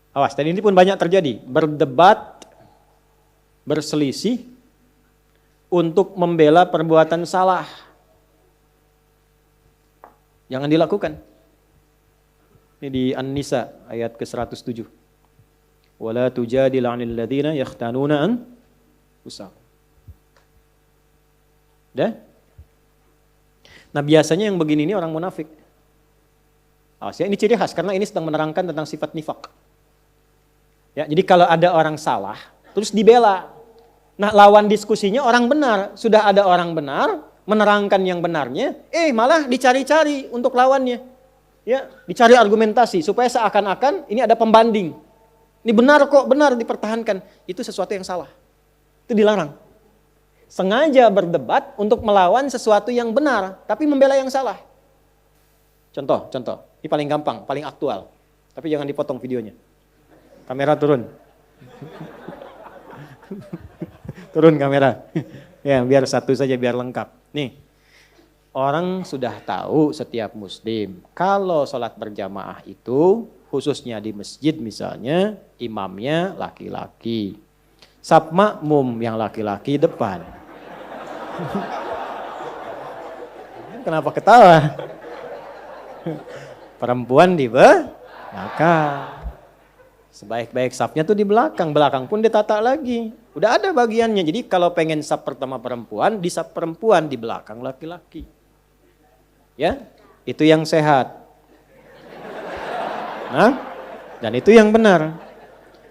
Awas, dan ini pun banyak terjadi. Berdebat, berselisih untuk membela perbuatan salah. Jangan dilakukan. Ini di An-Nisa ayat ke-107. Wala tujadil 'anil ladzina yakhtanuna anfusahum. Dah? Nah, biasanya yang begini ini orang munafik. Ya, ini ciri khas karena ini sedang menerangkan tentang sifat nifak. Ya, jadi kalau ada orang salah, terus dibela. Nah, lawan diskusinya orang benar. Sudah ada orang benar, menerangkan yang benarnya, malah dicari-cari untuk lawannya. Ya, dicari argumentasi supaya seakan-akan ini ada pembanding. Ini benar kok, benar dipertahankan. Itu sesuatu yang salah. Itu dilarang. Sengaja berdebat untuk melawan sesuatu yang benar, tapi membela yang salah. Contoh. Ini paling gampang, paling aktual. Tapi jangan dipotong videonya. Kamera turun. Turun kamera. Ya, biar satu saja, biar lengkap. Nih, orang sudah tahu setiap muslim, kalau sholat berjamaah itu, khususnya di masjid misalnya, imamnya laki-laki. Saf makmum yang laki-laki depan. Kenapa ketawa? Perempuan di belakang. Sebaik-baik safnya tuh di belakang. Belakang pun ditata lagi. Udah ada bagiannya. Jadi kalau pengen saf pertama perempuan, di saf perempuan, di belakang laki-laki. Ya, itu yang sehat. Nah, dan itu yang benar.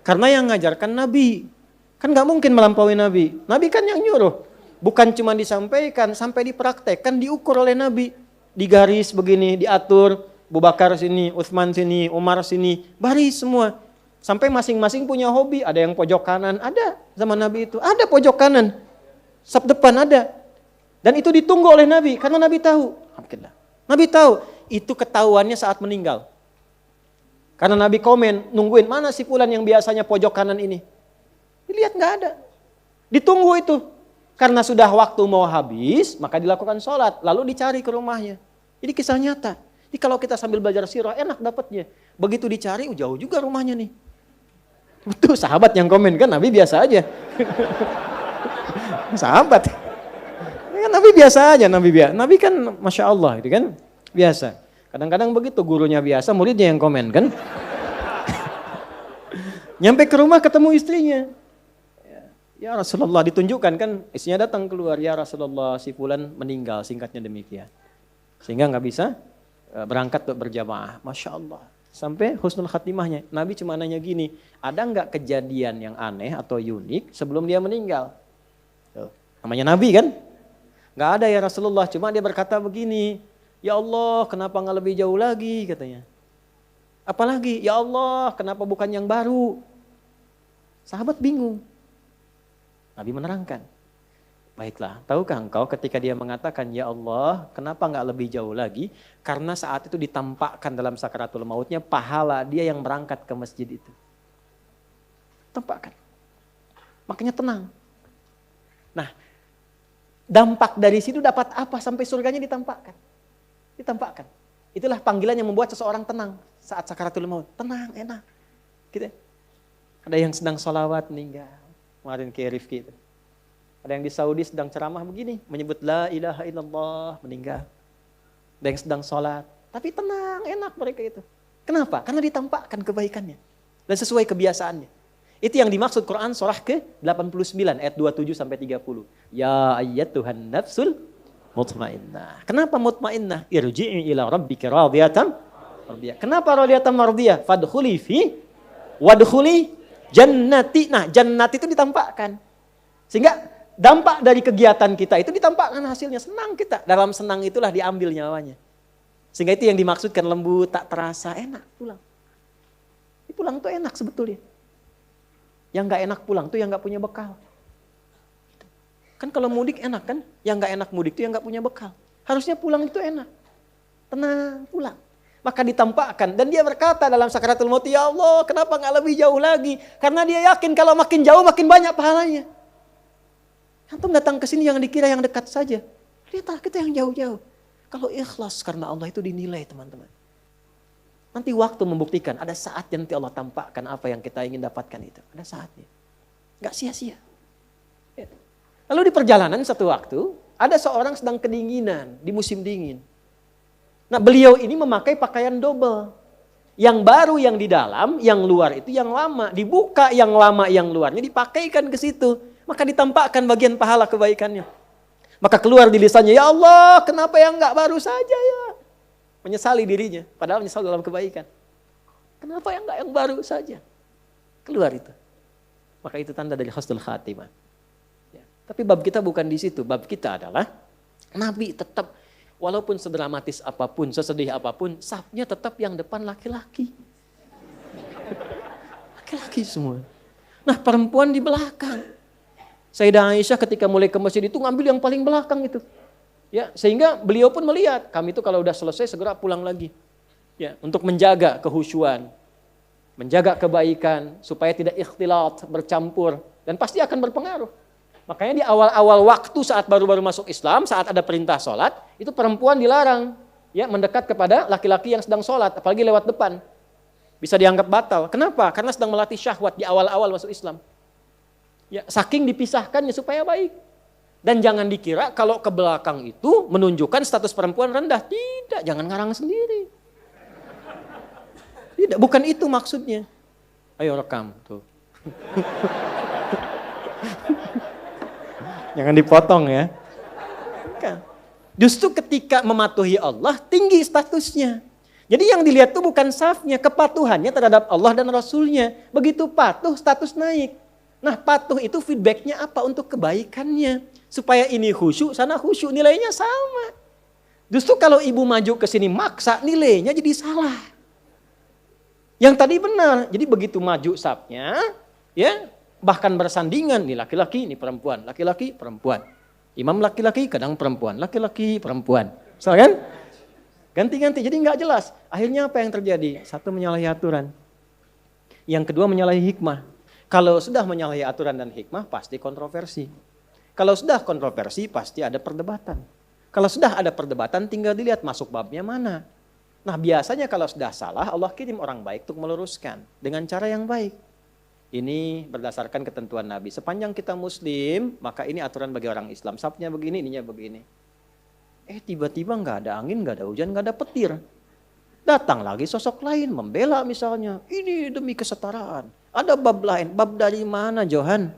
Karena yang ngajarkan Nabi. Kan gak mungkin melampaui Nabi. Nabi kan yang nyuruh. Bukan cuma disampaikan, sampai dipraktekkan, diukur oleh Nabi. Digaris begini, diatur. Abu Bakar sini, Utsman sini, Umar sini. Baris semua. Sampai masing-masing punya hobi. Ada yang pojok kanan, ada zaman Nabi itu. Ada pojok kanan. Saf depan ada. Dan itu ditunggu oleh Nabi. Karena Nabi tahu. Nabi tahu. Itu ketahuannya saat meninggal. Karena Nabi komen, nungguin mana si fulan yang biasanya pojok kanan ini. Dilihat gak ada. Ditunggu itu. Karena sudah waktu mau habis, maka dilakukan sholat. Lalu dicari ke rumahnya. Jadi kisah nyata. Jadi kalau kita sambil belajar sirah, enak dapatnya. Begitu dicari, jauh juga rumahnya nih. Itu sahabat yang komen kan, Nabi biasa aja. Sahabat. Nabi biasa aja, Nabi kan Masya Allah, itu kan biasa. Kadang-kadang begitu, gurunya biasa, muridnya yang komen kan. Nyampe ke rumah ketemu istrinya. Ya Rasulullah, ditunjukkan kan, istrinya datang keluar. Ya Rasulullah, si fulan meninggal, singkatnya demikian. Sehingga gak bisa berangkat untuk berjamaah. Masya Allah. Sampai husnul khatimahnya. Nabi cuma nanya gini, ada gak kejadian yang aneh atau unik sebelum dia meninggal? Tuh, namanya Nabi kan? Gak ada ya Rasulullah, cuma dia berkata begini, ya Allah, kenapa gak lebih jauh lagi katanya. Apalagi, ya Allah, kenapa bukan yang baru? Sahabat bingung. Nabi menerangkan. Baiklah, tahukah engkau ketika dia mengatakan, ya Allah, kenapa gak lebih jauh lagi? Karena saat itu ditampakkan dalam sakaratul mautnya pahala dia yang berangkat ke masjid itu. Tampakkan. Makanya tenang. Nah, dampak dari situ dapat apa sampai surganya ditampakkan? Ditampakkan. Itulah panggilan yang membuat seseorang tenang saat sakaratul maut. Tenang, enak. Gitu. Ada yang sedang sholawat meninggal. Kemarin kayak Rifki itu. Ada yang di Saudi sedang ceramah begini. Menyebut la ilaha illallah, meninggal. Ada yang sedang sholat. Tapi tenang, enak mereka itu. Kenapa? Karena ditampakkan kebaikannya. Dan sesuai kebiasaannya. Itu yang dimaksud Quran surah ke-89 ayat 27 sampai 30. Ya ayyatuhan nafsul mutmainnah. Kenapa mutmainnah? Irji'i ila rabbika radiyatan mardiyah. Kenapa radiyatan mardiyah? Fadkhuli fi wadkhuli jannati. Nah, jannati itu ditampakkan. Sehingga dampak dari kegiatan kita itu ditampakkan hasilnya. Senang kita. Dalam senang itulah diambil nyawanya. Sehingga itu yang dimaksudkan lembut, tak terasa, enak pulang. Pulang tuh enak sebetulnya. Yang gak enak pulang tuh yang gak punya bekal. Kan kalau mudik enak kan? Yang gak enak mudik tuh yang gak punya bekal. Harusnya pulang itu enak. Tenang, pulang. Maka ditampakkan. Dan dia berkata dalam sakaratul maut, ya Allah, kenapa gak lebih jauh lagi? Karena dia yakin kalau makin jauh makin banyak pahalanya. Antum datang ke sini yang dikira yang dekat saja. Lihatlah kita yang jauh-jauh. Kalau ikhlas karena Allah itu dinilai teman-teman. Nanti waktu membuktikan, ada saatnya nanti Allah tampakkan apa yang kita ingin dapatkan itu. Ada saatnya. Gak sia-sia. Ya. Lalu di perjalanan satu waktu, ada seorang sedang kedinginan di musim dingin. Nah beliau ini memakai pakaian double. Yang baru yang di dalam, yang luar itu yang lama. Dibuka yang lama yang luarnya, dipakaikan ke situ. Maka ditampakkan bagian pahala kebaikannya. Maka keluar di lisannya, ya Allah kenapa yang gak baru saja ya. Menyesali dirinya, padahal menyesal dalam kebaikan. Kenapa yang enggak yang baru saja? Keluar itu. Maka itu tanda dari husnul khatimah. Ya. Tapi bab kita bukan di situ. Bab kita adalah Nabi tetap walaupun sedramatis apapun, sesedih apapun, safnya tetap yang depan laki-laki. Laki-laki semua. Nah perempuan di belakang. Sayyidah Aisyah ketika mulai ke masjid itu ngambil yang paling belakang itu. Ya, sehingga beliau pun melihat kami itu kalau udah selesai segera pulang lagi. Ya, untuk menjaga kehusyuan, menjaga kebaikan supaya tidak ikhtilat, bercampur dan pasti akan berpengaruh. Makanya di awal-awal waktu saat baru-baru masuk Islam, saat ada perintah sholat, itu perempuan dilarang ya mendekat kepada laki-laki yang sedang sholat, apalagi lewat depan. Bisa dianggap batal. Kenapa? Karena sedang melatih syahwat di awal-awal masuk Islam. Ya, saking dipisahkannya supaya baik. Dan jangan dikira kalau ke belakang itu menunjukkan status perempuan rendah. Tidak, jangan ngarang sendiri. Tidak, bukan itu maksudnya. Ayo rekam tuh. Jangan dipotong ya. Bukan. Justru ketika mematuhi Allah tinggi statusnya. Jadi yang dilihat itu bukan safnya, kepatuhannya terhadap Allah dan Rasulnya. Begitu patuh status naik. Nah patuh itu feedbacknya apa untuk kebaikannya. Supaya ini khusyuk, sana khusyuk, nilainya sama. Justru kalau ibu maju ke sini maksa, nilainya jadi salah. Yang tadi benar, jadi begitu maju safnya, ya bahkan bersandingan, nih laki-laki, nih perempuan, laki-laki, perempuan. Imam laki-laki, kadang perempuan, laki-laki, perempuan. Soalnya kan? Ganti-ganti, jadi nggak jelas. Akhirnya apa yang terjadi? Satu menyalahi aturan. Yang kedua menyalahi hikmah. Kalau sudah menyalahi aturan dan hikmah, pasti kontroversi. Kalau sudah kontroversi pasti ada perdebatan. Kalau sudah ada perdebatan tinggal dilihat masuk babnya mana. Nah biasanya kalau sudah salah Allah kirim orang baik untuk meluruskan dengan cara yang baik. Ini berdasarkan ketentuan Nabi. Sepanjang kita muslim maka ini aturan bagi orang Islam. Sapnya begini, ininya begini. Tiba-tiba gak ada angin, gak ada hujan, gak ada petir. Datang lagi sosok lain membela misalnya. Ini demi kesetaraan. Ada bab lain. Bab dari mana Johan?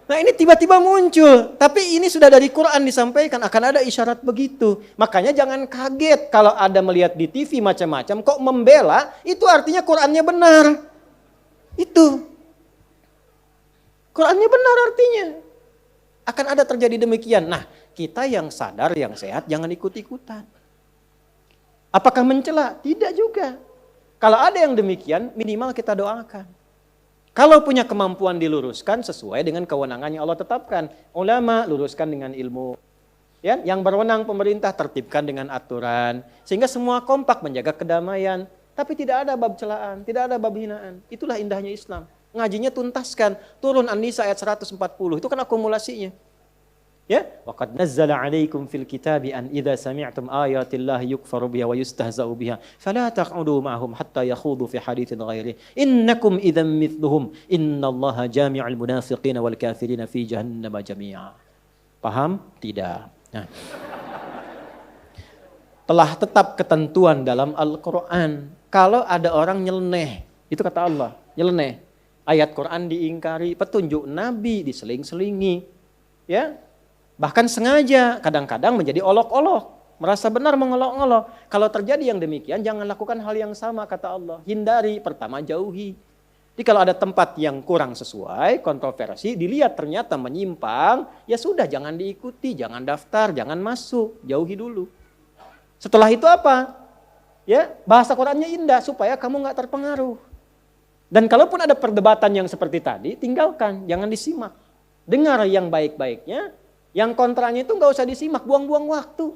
Nah ini tiba-tiba muncul, tapi ini sudah dari Quran disampaikan akan ada isyarat begitu. Makanya jangan kaget kalau ada melihat di TV macam-macam, kok membela, itu artinya Qurannya benar. Itu. Qurannya benar artinya. Akan ada terjadi demikian. Nah kita yang sadar, yang sehat jangan ikut-ikutan. Apakah mencela? Tidak juga. Kalau ada yang demikian minimal kita doakan. Kalau punya kemampuan diluruskan sesuai dengan kewenangan yang Allah tetapkan. Ulama luruskan dengan ilmu. Ya, yang berwenang pemerintah tertibkan dengan aturan. Sehingga semua kompak menjaga kedamaian. Tapi tidak ada bab celaan, tidak ada bab hinaan. Itulah indahnya Islam. Ngajinya tuntaskan. Turun An-Nisa ayat 140. Itu kan akumulasinya. Ya, waqad nazzala 'alaikum fil kitabi an idza sami'tum ayatillahi yukfaru biha wa yustahza'u biha fala taq'udu ma'ahum hatta yakhudu fi haditsin ghairi innakum idzan mithluhum innallaha jami'ul munafiqina wal kafirina fi jahannam jami'a. Paham? Tidak. Nah. Telah tetap ketentuan dalam Al-Qur'an kalau ada orang nyeleneh, itu kata Allah, nyeleneh. Ayat Quran diingkari, petunjuk Nabi diseling-selingi. Ya. Bahkan sengaja kadang-kadang menjadi olok-olok. Merasa benar mengolok-olok. Kalau terjadi yang demikian jangan lakukan hal yang sama kata Allah. Hindari, pertama jauhi. Jadi kalau ada tempat yang kurang sesuai, kontroversi, dilihat ternyata menyimpang, ya sudah jangan diikuti, jangan daftar, jangan masuk, jauhi dulu. Setelah itu apa? Ya, bahasa Qurannya indah supaya kamu nggak terpengaruh. Dan kalaupun ada perdebatan yang seperti tadi, tinggalkan, jangan disimak. Dengar yang baik-baiknya. Yang kontranya itu nggak usah disimak, buang-buang waktu.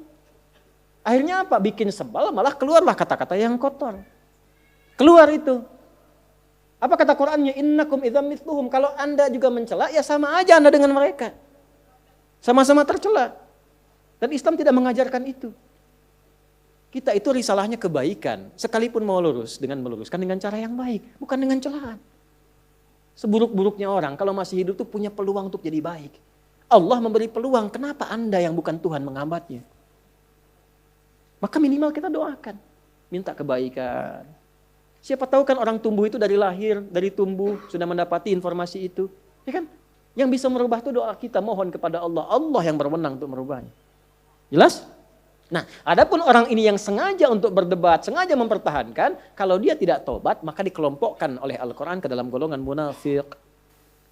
Akhirnya apa? Bikin sebal, malah keluarlah kata-kata yang kotor. Keluar itu. Apa kata Qurannya? Innakum idzam mithluhum. Kalau Anda juga mencela, ya sama aja Anda dengan mereka. Sama-sama tercela. Dan Islam tidak mengajarkan itu. Kita itu risalahnya kebaikan. Sekalipun mau lurus, dengan meluruskan dengan cara yang baik. Bukan dengan celaan. Seburuk-buruknya orang, kalau masih hidup tuh punya peluang untuk jadi baik. Allah memberi peluang, kenapa Anda yang bukan Tuhan menghambatnya? Maka minimal kita doakan. Minta kebaikan. Siapa tahu kan orang tumbuh itu dari lahir, dari tumbuh, sudah mendapati informasi itu. Ya kan? Yang bisa merubah itu doa kita, mohon kepada Allah. Allah yang berwenang untuk merubahnya. Jelas? Nah, adapun orang ini yang sengaja untuk berdebat, sengaja mempertahankan, kalau dia tidak tobat, maka dikelompokkan oleh Al-Quran ke dalam golongan munafik.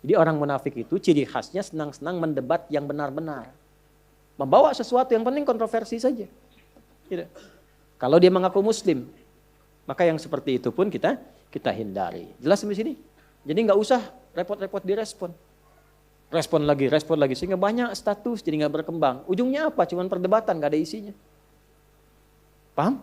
Jadi orang munafik itu ciri khasnya senang-senang mendebat yang benar-benar. Membawa sesuatu yang penting kontroversi saja. Gitu. Kalau dia mengaku muslim, maka yang seperti itu pun kita hindari. Jelas sampai sini? Jadi nggak usah repot-repot direspon. Respon lagi, sehingga banyak status jadi nggak berkembang. Ujungnya apa? Cuman perdebatan, nggak ada isinya. Paham?